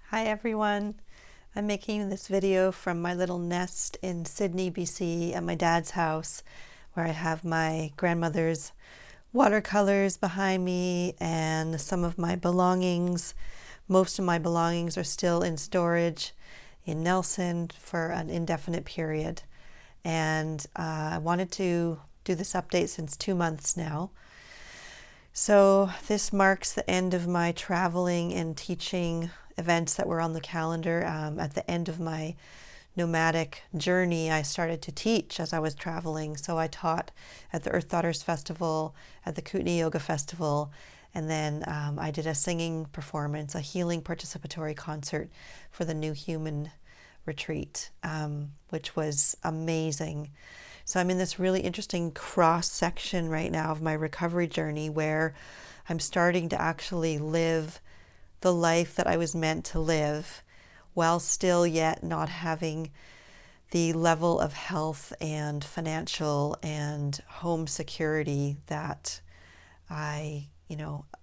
Hi everyone. I'm making this video from my little nest in Sydney, BC at my dad's house where I have my grandmother's watercolors behind me and some of my belongings. Most of my belongings are still in storage in Nelson for an indefinite period. And I wanted to do this update since 2 months now. So this marks the end of my traveling and teaching events that were on the calendar. At the end of my nomadic journey, I started to teach as I was traveling. So I taught at the Earth Daughters Festival, at the Kootenai Yoga Festival, and then I did a singing performance, a healing participatory concert for the New Human retreat, which was amazing. So I'm in this really interesting cross section right now of my recovery journey where I'm starting to actually live the life that I was meant to live while still yet not having the level of health and financial and home security that I,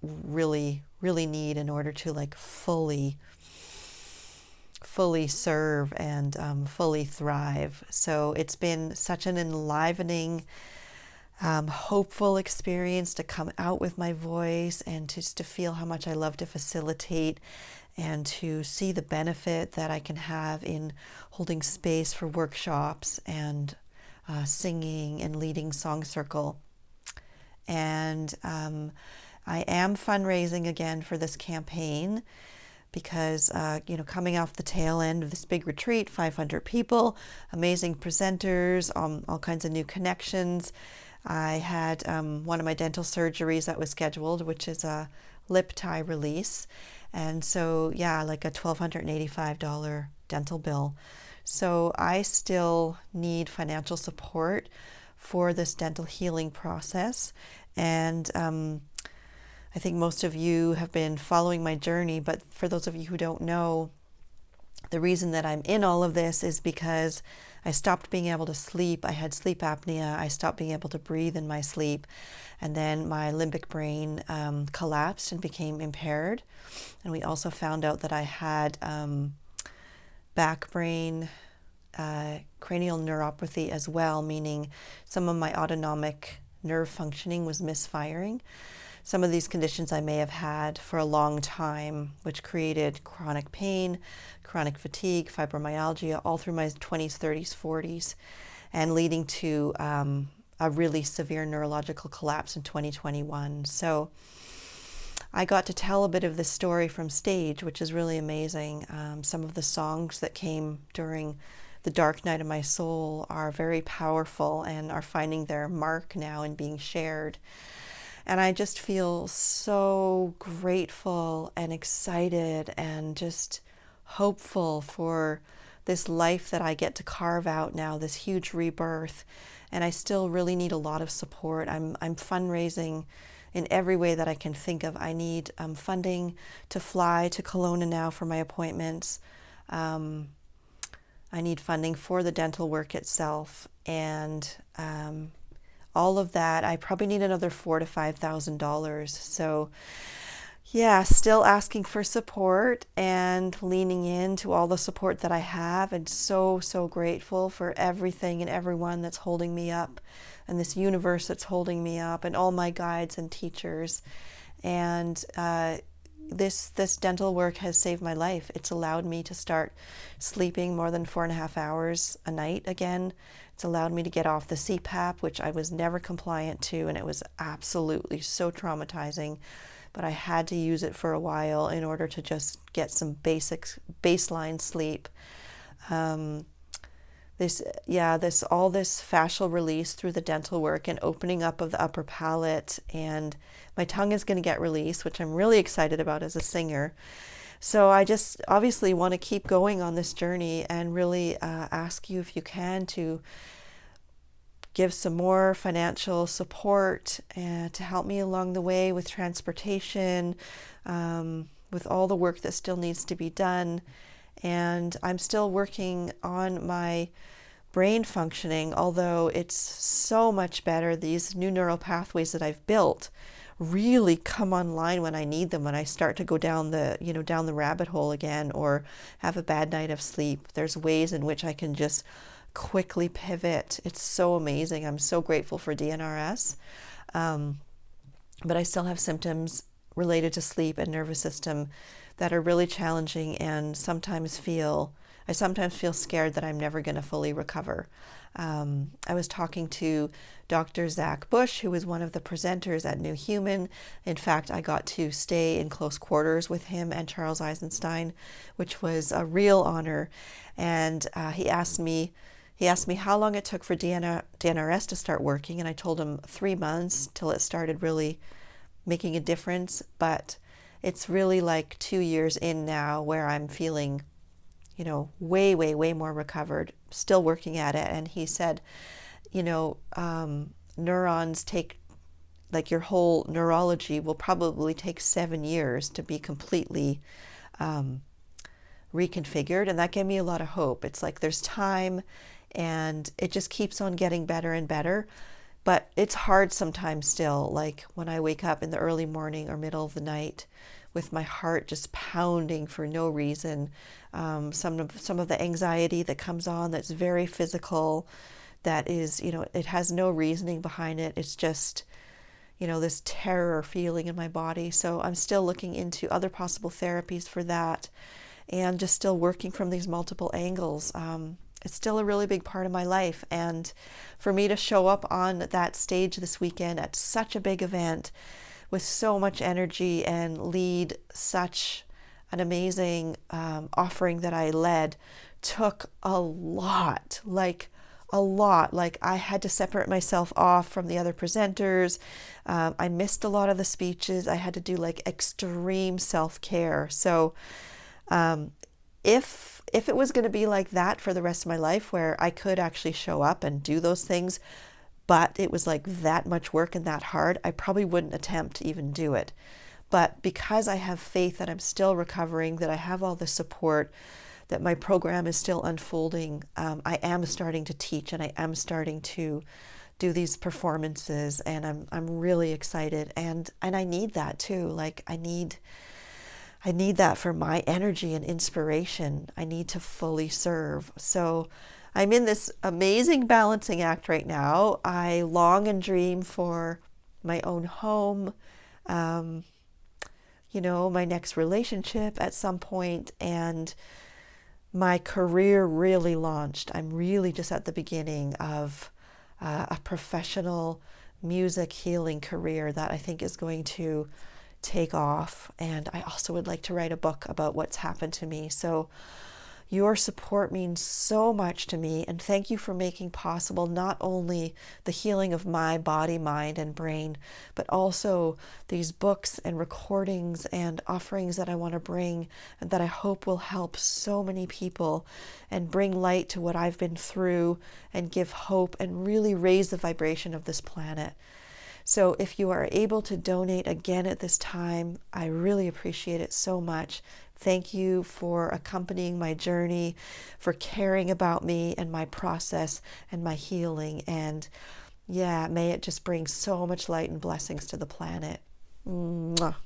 really, really need in order to fully serve and fully thrive. So it's been such an enlivening, hopeful experience to come out with my voice and just to feel how much I love to facilitate and to see the benefit that I can have in holding space for workshops and singing and leading Song Circle. And I am fundraising again for this campaign because, coming off the tail end of this big retreat, 500 people, amazing presenters, all kinds of new connections. I had one of my dental surgeries that was scheduled, which is a lip tie release. And so, like a $1,285 dental bill. So I still need financial support for this dental healing process. And I think most of you have been following my journey, but for those of you who don't know, the reason that I'm in all of this is because I stopped being able to sleep. I had sleep apnea. I stopped being able to breathe in my sleep. And then my limbic brain collapsed and became impaired. And we also found out that I had back brain cranial neuropathy as well, meaning some of my autonomic nerve functioning was misfiring. Some of these conditions I may have had for a long time, which created chronic pain, chronic fatigue, fibromyalgia, all through my 20s, 30s, 40s, and leading to a really severe neurological collapse in 2021. So I got to tell a bit of this story from stage, which is really amazing. Some of the songs that came during the dark night of my soul are very powerful and are finding their mark now and being shared. And I just feel so grateful and excited and just hopeful for this life that I get to carve out now, this huge rebirth. And I still really need a lot of support. I'm fundraising in every way that I can think of. I need funding to fly to Kelowna now for my appointments. I need funding for the dental work itself. And all of that, I probably need another $4,000 to $5,000. So still asking for support and leaning into all the support that I have, and so grateful for everything and everyone that's holding me up, and this universe that's holding me up, and all my guides and teachers. And this dental work has saved my life. It's allowed me to start sleeping more than 4.5 hours a night again. It's allowed me to get off the CPAP, which I was never compliant to, and it was absolutely so traumatizing. But I had to use it for a while in order to just get some baseline sleep. This fascial release through the dental work and opening up of the upper palate, and my tongue is going to get released, which I'm really excited about as a singer. So I just obviously want to keep going on this journey and really ask you, if you can, to give some more financial support to help me along the way with transportation, with all the work that still needs to be done. And I'm still working on my brain functioning, although it's so much better. These new neural pathways that I've built really come online when I need them, when I start to go down the, down the rabbit hole again, or have a bad night of sleep. There's ways in which I can just quickly pivot. It's so amazing. I'm so grateful for DNRS. But I still have symptoms related to sleep and nervous system that are really challenging, and I sometimes feel scared that I'm never going to fully recover. I was talking to Dr. Zach Bush, who was one of the presenters at New Human. In fact, I got to stay in close quarters with him and Charles Eisenstein, which was a real honor. And he asked me how long it took for DNRS to start working, and I told him 3 months till it started really making a difference. But it's really like 2 years in now where I'm feeling, way, way, way more recovered, still working at it. And he said, neurons take, like your whole neurology will probably take 7 years to be completely reconfigured. And that gave me a lot of hope. It's like there's time, and it just keeps on getting better and better. But it's hard sometimes still, like when I wake up in the early morning or middle of the night with my heart just pounding for no reason. Some of the anxiety that comes on that's very physical, that is, it has no reasoning behind it. It's just, this terror feeling in my body. So I'm still looking into other possible therapies for that, and just still working from these multiple angles. It's still a really big part of my life. And for me to show up on that stage this weekend at such a big event with so much energy and lead such an amazing offering that I led took a lot, like a lot. Like I had to separate myself off from the other presenters. I missed a lot of the speeches. I had to do like extreme self-care. So if it was going to be like that for the rest of my life, where I could actually show up and do those things, but it was like that much work and that hard, I probably wouldn't attempt to even do it. But because I have faith that I'm still recovering, that I have all the support, that my program is still unfolding, I am starting to teach, and I am starting to do these performances, and I'm really excited, and I need that too. Like I need that for my energy and inspiration. I need to fully serve. So I'm in this amazing balancing act right now. I long and dream for my own home, my next relationship at some point, and my career really launched. I'm really just at the beginning of a professional music healing career that I think is going to take off. And I also would like to write a book about what's happened to me. So your support means so much to me, and thank you for making possible not only the healing of my body, mind, and brain, but also these books and recordings and offerings that I want to bring, and that I hope will help so many people and bring light to what I've been through, and give hope, and really raise the vibration of this planet. So if you are able to donate again at this time, I really appreciate it so much. Thank you for accompanying my journey, for caring about me and my process and my healing. And yeah, may it just bring so much light and blessings to the planet. Mwah.